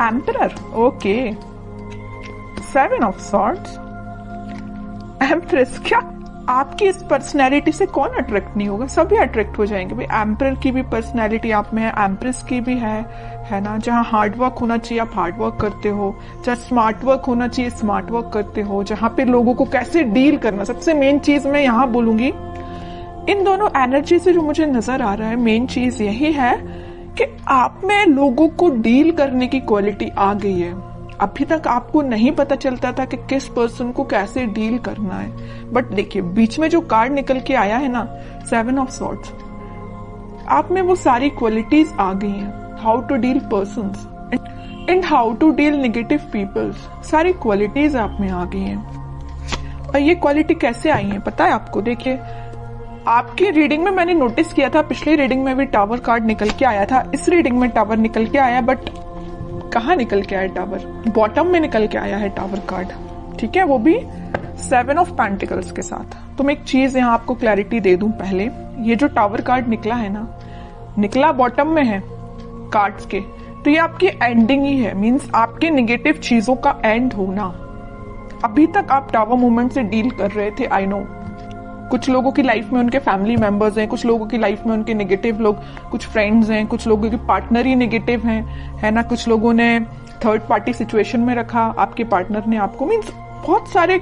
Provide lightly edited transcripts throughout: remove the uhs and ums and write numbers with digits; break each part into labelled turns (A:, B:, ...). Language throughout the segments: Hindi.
A: Emperor, okay. 7 of swords, empress. क्या आपकी इस पर्सनैलिटी से कौन अट्रैक्ट नहीं होगा? सभी अट्रैक्ट हो जाएंगे भाई। एम्परर की भी पर्सनैलिटी आप में है, एम्प्रेस की भी है ना। जहाँ हार्ड वर्क होना चाहिए आप हार्ड वर्क करते हो, जहाँ स्मार्ट वर्क होना चाहिए स्मार्ट वर्क करते हो, जहाँ पे लोगों को कैसे डील करना, सबसे मेन चीज मैं यहाँ बोलूंगी इन दोनों एनर्जी से जो मुझे नजर आ रहा है, मेन चीज यही है कि आप में लोगों को डील करने की क्वालिटी आ गई है। अभी तक आपको नहीं पता चलता था कि किस पर्सन को कैसे डील करना है, बट देखिए बीच में जो कार्ड निकल के आया है ना, 7 ऑफ सॉर्ड्स, आप में वो सारी क्वालिटीज आ गई हैं। How to deal persons and how to deal negative peoples, सारी क्वालिटीज आप में आ गई हैं। और ये क्वालिटी कैसे आई है पता है आपको? देखिए आपकी रीडिंग में मैंने नोटिस किया था, पिछली रीडिंग में भी टावर कार्ड निकल के आया था, इस रीडिंग में टावर निकल के आया, बट कहाँ निकल के आया टावर? बॉटम में निकल के आया है टावर कार्ड, ठीक है, वो भी 7 ऑफ पेंटिकल्स के साथ। तो मैं एक चीज यहाँ आपको क्लैरिटी दे दूं पहले, ये जो टावर कार्ड निकला है ना, निकला बॉटम में है कार्ड्स के, तो ये आपकी एंडिंग ही है, मींस आपके नेगेटिव चीजों का एंड होना। अभी तक आप टावर मूवमेंट से डील कर रहे थे, आई नो। कुछ लोगों की लाइफ में उनके फैमिली मेंबर्स हैं, कुछ लोगों की लाइफ में उनके नेगेटिव लोग, कुछ फ्रेंड्स हैं, कुछ लोगों के पार्टनर ही नेगेटिव हैं, है ना। कुछ लोगों ने थर्ड पार्टी सिचुएशन में रखा आपके पार्टनर ने आपको, मीन्स बहुत सारे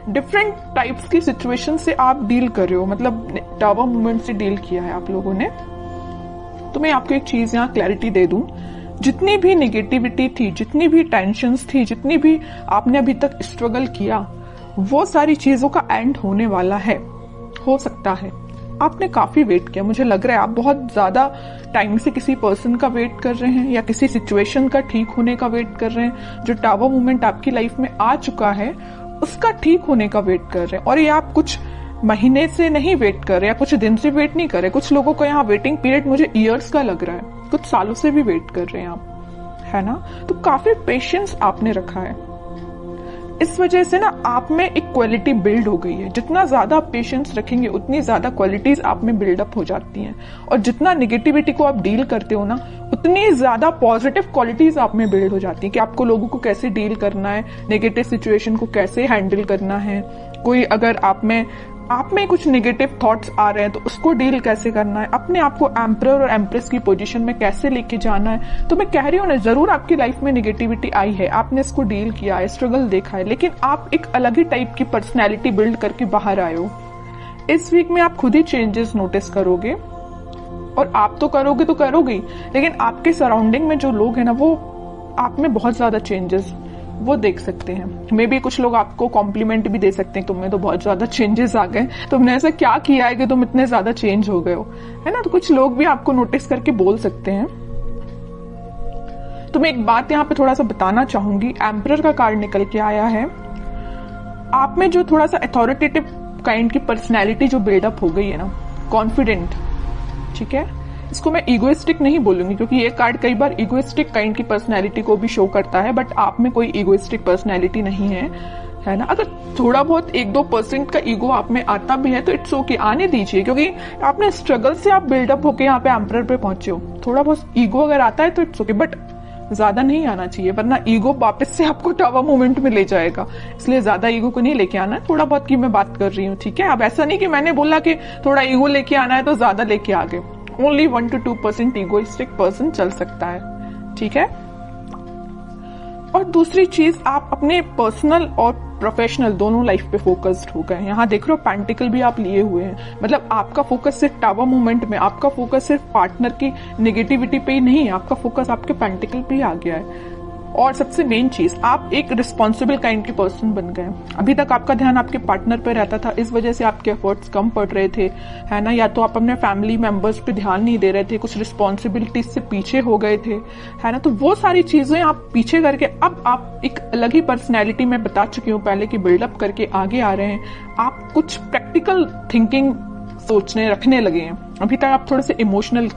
A: डिफरेंट टाइप्स की सिचुएशन से आप डील कर रहे हो, मतलब टावर मूवमेंट से डील किया है आप लोगों ने। तो मैं आपको एक चीज यहाँ क्लैरिटी दे दूं, जितनी भी नेगेटिविटी थी, जितनी भी टेंशन्स थी, जितनी भी आपने अभी तक स्ट्रगल किया, वो सारी चीजों का एंड होने वाला है। हो सकता है आपने काफी वेट किया, मुझे लग रहा है आप बहुत ज्यादा टाइम से किसी पर्सन का वेट कर रहे हैं या किसी सिचुएशन का ठीक होने का वेट कर रहे हैं। जो टावर मूवमेंट आपकी लाइफ में आ चुका है उसका ठीक होने का वेट कर रहे हैं, और ये आप कुछ महीने से नहीं वेट कर रहे या कुछ दिन से वेट नहीं कर रहे। कुछ लोगों को यहाँ वेटिंग पीरियड मुझे ईयर्स का लग रहा है, कुछ सालों से भी वेट कर रहे हैं आप, है ना। तो काफी पेशेंस आपने रखा है, इस वजह से ना आप में एक क्वालिटी बिल्ड हो गई है। जितना ज्यादा आप पेशेंस रखेंगे उतनी ज्यादा क्वालिटीज आप में बिल्डअप हो जाती हैं, और जितना निगेटिविटी को आप डील करते हो ना, उतनी ज्यादा पॉजिटिव क्वालिटीज आप में बिल्ड हो जाती है कि आपको लोगों को कैसे डील करना है, नेगेटिव सिचुएशन को कैसे हैंडल करना है। कोई अगर आप में कुछ नेगेटिव थॉट्स आ रहे हैं तो उसको डील कैसे करना है, अपने आप को एम्परर और एम्प्रेस की पोजीशन में कैसे लेके जाना है। तो मैं कह रही हूँ ना, जरूर आपकी लाइफ में नेगेटिविटी आई है, आपने इसको डील किया है, स्ट्रगल देखा है, लेकिन आप एक अलग ही टाइप की पर्सनैलिटी बिल्ड करके बाहर आए हो। इस वीक में आप खुद ही चेंजेस नोटिस करोगे, और आप तो करोगे तो करोगे, लेकिन आपके सराउंडिंग में जो लोग हैं ना, वो आप में बहुत ज्यादा चेंजेस वो देख सकते हैं। मे बी कुछ लोग आपको कॉम्प्लीमेंट भी दे सकते हैं, तुमने तो बहुत ज्यादा चेंजेस आ गए, तुमने ऐसा क्या किया है कि तुम इतने ज्यादा चेंज हो गए हो, है ना। तो कुछ लोग भी आपको नोटिस करके बोल सकते हैं। तो मैं एक बात यहाँ पे थोड़ा सा बताना चाहूंगी, एम्परर का कार्ड निकल के आया है। आप में जो थोड़ा सा अथॉरिटेटिव काइंड की पर्सनैलिटी जो बिल्डअप हो गई है ना, कॉन्फिडेंट, ठीक है, इसको मैं इगोइस्टिक नहीं बोलूंगी, क्योंकि ये कार्ड कई बार इगोइस्टिक काइंड की पर्सनैलिटी को भी शो करता है, बट आप में कोई इगोइस्टिक पर्सनैलिटी नहीं है ना। अगर थोड़ा बहुत 1-2% का ईगो आप में आता भी है तो इट्स ओके, आने दीजिए, क्योंकि आपने स्ट्रगल से आप बिल्डअप होके यहाँ पे एम्परर पे पहुंचे हो। थोड़ा बहुत ईगो अगर आता है तो इट्स ओके, बट ज्यादा नहीं आना चाहिए, वरना ईगो वापस से आपको टावर मूवमेंट में ले जाएगा। इसलिए ज्यादा ईगो को नहीं लेके आना है, थोड़ा बहुत की मैं बात कर रही हूँ, ठीक है। अब ऐसा नहीं कि मैंने बोला कि थोड़ा ईगो लेके आना है तो ज्यादा लेके आ गए। ओनली 1 to 2% इगोइस्टिक पर्सन चल सकता है, ठीक है। और दूसरी चीज, आप अपने पर्सनल और प्रोफेशनल दोनों लाइफ पे फोकस्ड हो गए। यहाँ देख रहे हो पेंटिकल भी आप लिए हुए हैं, मतलब आपका फोकस सिर्फ टावर मूवमेंट में, आपका फोकस सिर्फ पार्टनर की नेगेटिविटी पे ही नहीं है, आपका फोकस आपके पेंटिकल पे ही आ गया है। और सबसे मेन चीज, आप एक रिस्पॉन्सिबल काइंड के पर्सन बन गए। अभी तक आपका ध्यान आपके पार्टनर पे रहता था, इस वजह से आपके एफर्ट्स कम पड़ रहे थे, है ना। या तो आप अपने फैमिली मेंबर्स पे ध्यान नहीं दे रहे थे, कुछ रिस्पॉन्सिबिलिटीज से पीछे हो गए थे, है ना। तो वो सारी चीजें आप पीछे करके अब आप एक अलग ही पर्सनैलिटी में बता चुकी हूँ पहले की बिल्डअप करके आगे आ रहे हैं। आप कुछ प्रैक्टिकल थिंकिंग सोचने रखने लगे हैं। अभी तक आप थोड़े से इमोशनल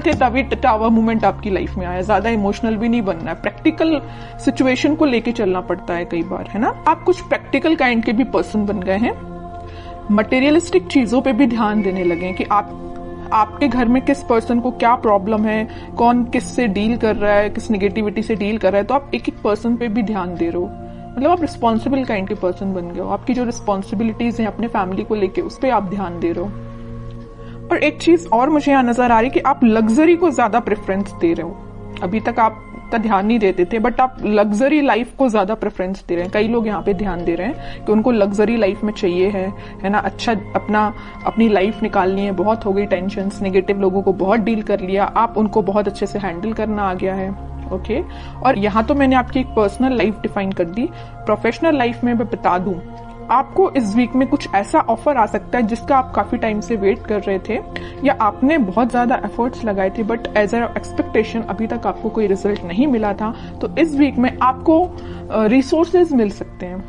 A: थे तभी टावर मूवमेंट आपकी लाइफ में आया। ज्यादा इमोशनल भी नहीं बनना है, प्रैक्टिकल सिचुएशन को लेके चलना पड़ता है कई बार, है ना। आप कुछ प्रैक्टिकल काइंड के भी पर्सन बन गए हैं, मटेरियलिस्टिक चीजों पे भी ध्यान देने लगे कि आप आपके घर में किस पर्सन को क्या प्रॉब्लम है, कौन किससे डील कर रहा है, किस नेगेटिविटी से डील कर रहा है, तो आप एक एक पर्सन पे भी ध्यान दे रहे हो। मतलब आप रिस्पॉन्सिबल काइंड के पर्सन बन गए हो। आपकी जो रिस्पॉन्सिबिलिटीज हैं अपने फैमिली को लेके, उस पर आप ध्यान दे रहे हो। और एक चीज और मुझे यहाँ नजर आ रही है कि आप लग्जरी को ज्यादा प्रेफरेंस दे रहे हो। अभी तक आप का ध्यान नहीं देते थे, बट आप लग्जरी लाइफ को ज्यादा प्रेफरेंस दे रहे हैं। कई लोग यहाँ पे ध्यान दे रहे हैं कि उनको लग्जरी लाइफ में चाहिए है ना, अच्छा अपनी लाइफ निकालनी है। बहुत हो गई टेंशन, नेगेटिव लोगों को बहुत डील कर लिया, आप उनको बहुत अच्छे से हैंडल करना आ गया है। ओके, और यहाँ तो मैंने आपकी एक पर्सनल लाइफ डिफाइन कर दी। प्रोफेशनल लाइफ में मैं बता दूं, आपको इस वीक में कुछ ऐसा ऑफर आ सकता है जिसका आप काफी टाइम से वेट कर रहे थे, या आपने बहुत ज्यादा एफर्ट्स लगाए थे, बट एज अ एक्सपेक्टेशन अभी तक आपको कोई रिजल्ट नहीं मिला था। तो इस वीक में आपको रिसोर्सेज मिल सकते हैं,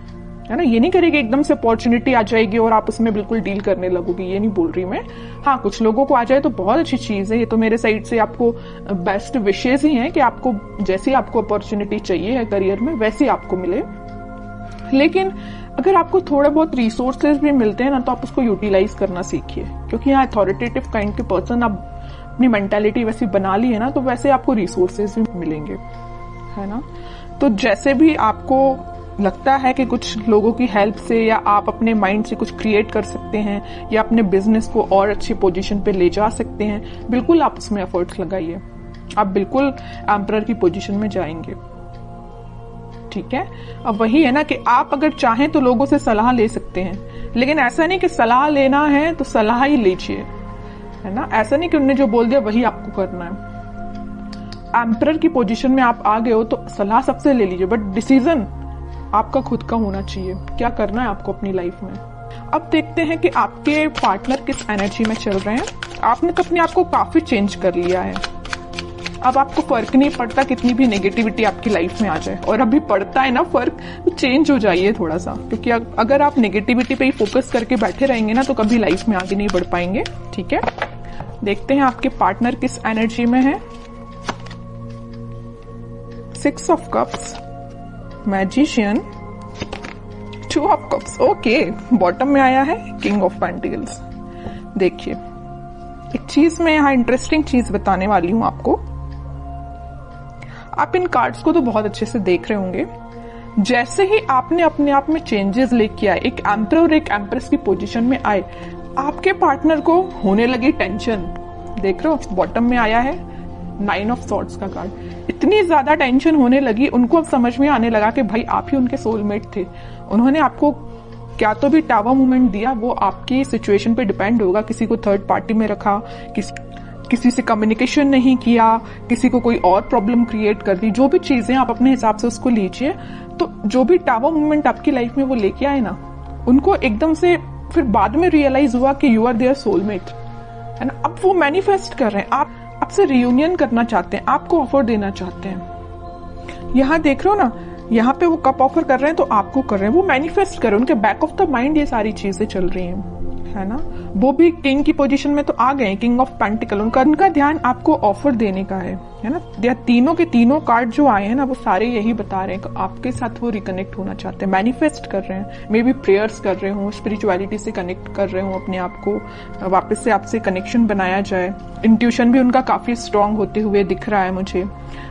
A: है ना। ये नहीं करेगी एकदम से अपॉर्चुनिटी आ जाएगी और आप उसमें बिल्कुल डील करने लगोगी, ये नहीं बोल रही मैं। हाँ, कुछ लोगों को आ जाए तो बहुत अच्छी चीज है। ये तो मेरे साइड से आपको बेस्ट विशेष ही है कि आपको जैसी आपको अपॉर्चुनिटी चाहिए है करियर में, वैसी आपको मिले। लेकिन अगर आपको थोड़ा बहुत रिसोर्सेज भी मिलते हैं ना, तो आप उसको यूटिलाइज करना सीखिए, क्योंकि यहाँ अथॉरिटेटिव काइंड के पर्सन आप अपनी मेंटालिटी वैसी बना ली है ना, तो वैसे आपको रिसोर्सेज भी मिलेंगे, है ना। तो जैसे भी आपको लगता है कि कुछ लोगों की हेल्प से या आप अपने माइंड से कुछ क्रिएट कर सकते हैं या अपने बिजनेस को और अच्छी पोजीशन पे ले जा सकते हैं, बिल्कुल आप उसमें एफर्ट्स लगाइए। आप बिल्कुल एम्परर की पोजीशन में जाएंगे, ठीक है। अब वही है ना कि आप अगर चाहें तो लोगों से सलाह ले सकते हैं, लेकिन ऐसा नहीं कि सलाह लेना है तो सलाह ही लीजिए, है ना। ऐसा नहीं कि उन्होंने जो बोल दिया वही आपको करना है। एम्परर की पोजीशन में आप आ गए हो तो सलाह सबसे ले लीजिए, बट डिसीजन आपका खुद का होना चाहिए, क्या करना है आपको अपनी लाइफ में। अब देखते हैं कि आपके पार्टनर किस एनर्जी में चल रहे हैं। आपने तो अपने आप को काफी चेंज कर लिया है। अब आपको फर्क नहीं पड़ता कितनी भी नेगेटिविटी आपकी लाइफ में आ जाए, और अभी पड़ता है ना फर्क, तो चेंज हो जाइए थोड़ा सा, क्योंकि अगर आप नेगेटिविटी पे ही फोकस करके बैठे रहेंगे ना, तो कभी लाइफ में आगे नहीं बढ़ पाएंगे, ठीक है। देखते हैं आपके पार्टनर किस एनर्जी में है। 6 of cups, magician, 2 of cups, okay. Bottom में आया है किंग ऑफ पेंटिकल्स। देखिए, एक चीज मैं यहाँ इंटरेस्टिंग चीज बताने वाली हूं आपको। आप इन कार्ड्स को तो बहुत अच्छे से देख रहे होंगे। जैसे ही आपने अपने आप में चेंजेस लेके आए, एक एम्परर और एक एम्प्रेस की पोजीशन में आए, आपके पार्टनर को होने लगी टेंशन। देख रहे हो, बॉटम में आया है 9 ऑफ सॉर्ड्स का कार्ड। इतनी ज्यादा टेंशन होने लगी, उनको अब समझ में आने लगा कि भाई आप ही उनके सोलमेट थे। उन्होंने आपको क्या तो भी टावर मूवमेंट दिया, वो आपकी सिचुएशन पे डिपेंड होगा। किसी को थर्ड पार्टी में रखा, किसी से कम्युनिकेशन नहीं किया, किसी को कोई और प्रॉब्लम क्रिएट कर दी, जो भी चीजें आप अपने हिसाब से उसको लीजिए। तो जो भी टावर मूवमेंट आपकी लाइफ में वो लेके आए ना, उनको एकदम से फिर बाद में रियलाइज हुआ कि यू आर देयर सोलमेट, है ना। अब वो मैनिफेस्ट कर रहे हैं, आप आपसे रियूनियन करना चाहते हैं, आपको ऑफर देना चाहते हैं। यहाँ देख रहे हो ना, यहाँ पे वो कप ऑफर कर रहे हैं तो आपको कर रहे हैं, वो मैनिफेस्ट कर रहे हैं। उनके बैक ऑफ द माइंड ये सारी चीजें चल रही हैं, है ना। वो भी किंग की पोजीशन में तो आ गए, किंग ऑफ पेंटिकल। उनका ध्यान आपको ऑफर देने का है ना। या तीनों के तीनों कार्ड जो आए हैं ना, वो सारे यही बता रहे हैं कि आपके साथ वो रिकनेक्ट होना चाहते हैं, मैनिफेस्ट कर रहे हैं। मे बी प्रेयर्स कर रहे हो, स्पिरिचुअलिटी से कनेक्ट कर रहे हो, अपने आप को वापस से आपसे कनेक्शन बनाया जाए। इंट्यूशन भी उनका काफी स्ट्रांग होते हुए दिख रहा है मुझे।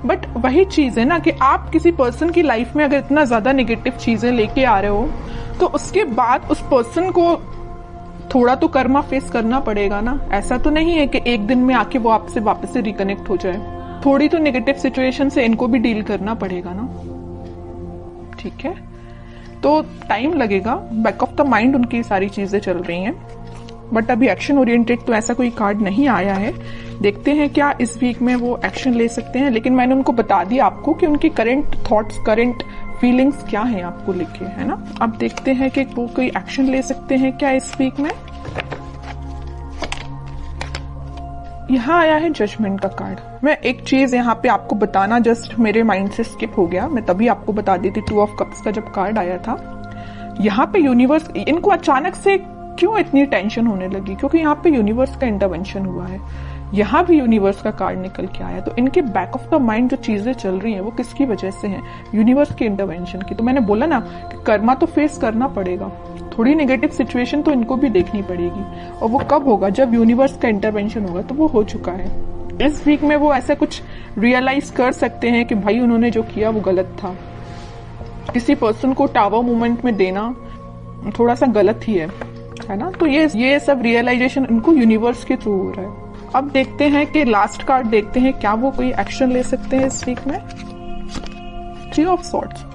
A: बट वही चीज है ना कि आप किसी पर्सन की लाइफ में अगर इतना ज्यादा नेगेटिव चीजें लेके आ रहे हो, तो उसके बाद उस पर्सन को थोड़ा तो कर्मा फेस करना पड़ेगा ना। ऐसा तो नहीं है कि एक दिन में आके वो आपसे वापस से रिकनेक्ट हो जाए। थोड़ी तो नेगेटिव सिचुएशन से इनको भी डील करना पड़ेगा ना, ठीक है। तो टाइम लगेगा, बैक ऑफ द माइंड उनकी सारी चीजें चल रही हैं, बट अभी एक्शन ओरिएंटेड तो ऐसा कोई कार्ड नहीं आया है। देखते हैं क्या इस वीक में वो एक्शन ले सकते हैं। लेकिन मैंने उनको बता दिया आपको कि उनकी करंट थॉट्स, करंट फीलिंग्स क्या हैं आपको लेके, है ना। अब देखते हैं कि वो कोई एक्शन ले सकते हैं क्या इस वीक में। यहाँ आया है जजमेंट का कार्ड। मैं एक चीज यहाँ पे आपको बताना जस्ट मेरे माइंड से स्किप हो गया, मैं तभी आपको बता दी थी। 2 ऑफ कप्स का जब कार्ड आया था, यहाँ पे यूनिवर्स इनको अचानक से क्यों इतनी टेंशन होने लगी? क्योंकि यहाँ पे यूनिवर्स का इंटरवेंशन हुआ है, यहाँ भी यूनिवर्स का कार्ड निकल के आया। तो इनके बैक ऑफ द माइंड जो चीजें चल रही हैं वो किसकी वजह से हैं? यूनिवर्स के इंटरवेंशन की। तो मैंने बोला ना कि कर्मा तो फेस करना पड़ेगा, थोड़ी नेगेटिव सिचुएशन तो इनको भी देखनी पड़ेगी, और वो कब होगा? जब यूनिवर्स का इंटरवेंशन होगा। तो वो हो चुका है। इस वीक में वो ऐसा कुछ रियलाइज कर सकते हैं कि भाई उन्होंने जो किया वो गलत था। किसी पर्सन को टावर मूवमेंट में देना थोड़ा सा गलत ही है ना? तो ये सब रियलाइजेशन इनको यूनिवर्स के थ्रू हो रहा है। अब देखते हैं कि लास्ट कार्ड देखते हैं, क्या वो कोई एक्शन ले सकते हैं इस वीक में? 3 ऑफ सॉर्ड्स।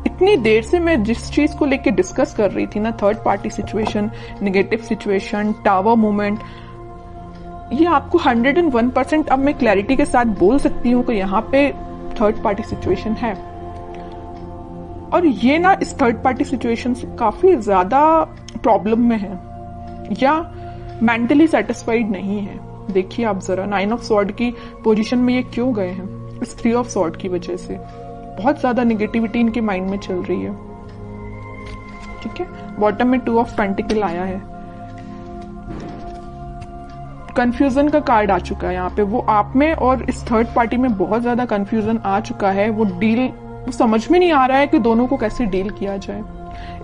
A: इतनी देर से मैं जिस चीज को लेके डिस्कस कर रही थी ना, third party situation, negative situation, tower movement, ये आपको 101% अब मैं क्लैरिटी के साथ बोल सकती हूँ कि यहाँ पे थर्ड पार्टी सिचुएशन है। और ये ना इस थर्ड पार्टी सिचुएशन से काफी ज्यादा प्रॉब्लम में है या मेंटली सेटिस्फाइड नहीं है। देखिए आप जरा 9 ऑफ सॉर्ड की पोजीशन में ये क्यों गए हैं? इस 3 ऑफ सॉर्ड की वजह से बहुत ज्यादा नेगेटिविटी इनके माइंड में चल रही है। ठीक है, बॉटम में 2 ऑफ पेंटिकल आया है। कंफ्यूजन का कार्ड आ चुका है यहाँ पे। वो आप में और इस थर्ड पार्टी में बहुत ज्यादा कंफ्यूजन आ चुका है। वो समझ में नहीं आ रहा है कि दोनों को कैसे डील किया जाए।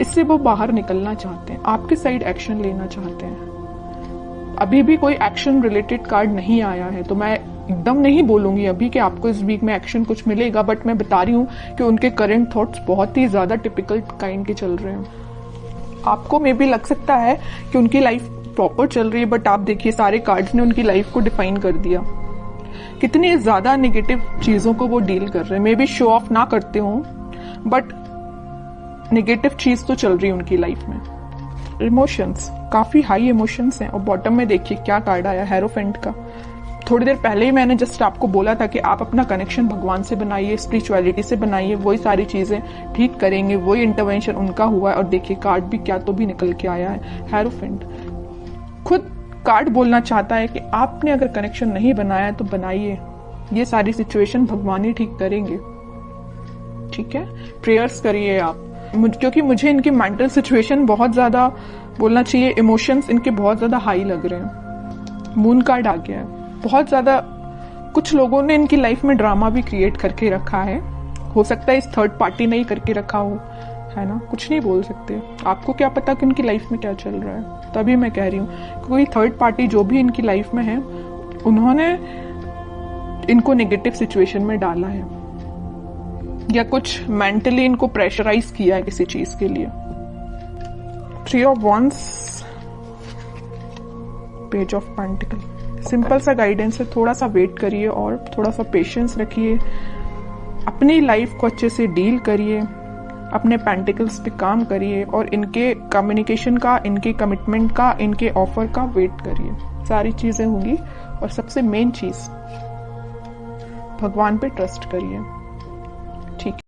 A: इससे वो बाहर निकलना चाहते हैं, आपके साइड एक्शन लेना चाहते हैं। अभी भी कोई एक्शन रिलेटेड कार्ड नहीं आया है, तो मैं एकदम नहीं बोलूंगी अभी कि आपको इस वीक में एक्शन कुछ मिलेगा, बट मैं बता रही हूँ कि उनके करंट थॉट्स बहुत ही ज्यादा टिपिकल काइंड के चल रहे हैं। आपको मे भी लग सकता है कि उनकी लाइफ प्रॉपर चल रही है, बट आप देखिए सारे कार्ड्स ने उनकी लाइफ को डिफाइन कर दिया। कितनी ज्यादा नेगेटिव चीजों को वो डील कर रहे हैं। मे बी शो ऑफ ना करते हों, बट नेगेटिव चीज तो चल रही है उनकी लाइफ में। इमोशंस, काफी हाई इमोशंस हैं। और बॉटम में देखिए क्या कार्ड आया, हेरोफेंट का। थोड़ी देर पहले ही मैंने जस्ट आपको बोला था कि आप अपना कनेक्शन भगवान से बनाइए, स्पिरिचुअलिटी से बनाइए, वही सारी चीजें ठीक करेंगे, वही इंटरवेंशन उनका हुआ है। और देखिए कार्ड भी क्या तो भी निकल के आया है, हेरोफेंट। खुद कार्ड बोलना चाहता है कि आपने अगर कनेक्शन नहीं बनाया तो बनाइए, ये सारी सिचुएशन भगवान ही ठीक करेंगे। ठीक है, प्रेयर्स करिए आप, क्योंकि मुझे इनकी मेंटल सिचुएशन बहुत ज्यादा बोलना चाहिए, इमोशंस इनके बहुत ज्यादा हाई लग रहे हैं। मून कार्ड आ गया है। बहुत ज्यादा कुछ लोगों ने इनकी लाइफ में ड्रामा भी क्रिएट करके रखा है। हो सकता है इस थर्ड पार्टी ने ही करके रखा हो, है ना? कुछ नहीं बोल सकते। आपको क्या पता कि उनकी लाइफ में क्या चल रहा है? तभी मैं कह रही हूँ कोई थर्ड पार्टी जो भी इनकी लाइफ में है, उन्होंने इनको नेगेटिव सिचुएशन में डाला है या कुछ मेंटली इनको प्रेशराइज किया है किसी चीज के लिए। 3 of wands, page of pentacle. Simple सा गाइडेंस है, थोड़ा सा वेट करिए और थोड़ा सा पेशेंस रखिए। अपनी लाइफ को अच्छे से डील करिए, अपने पेंटिकल्स पे काम करिए और इनके कम्युनिकेशन का, इनके कमिटमेंट का, इनके ऑफर का वेट करिए। सारी चीजें होंगी। और सबसे मेन चीज, भगवान पे ट्रस्ट करिए।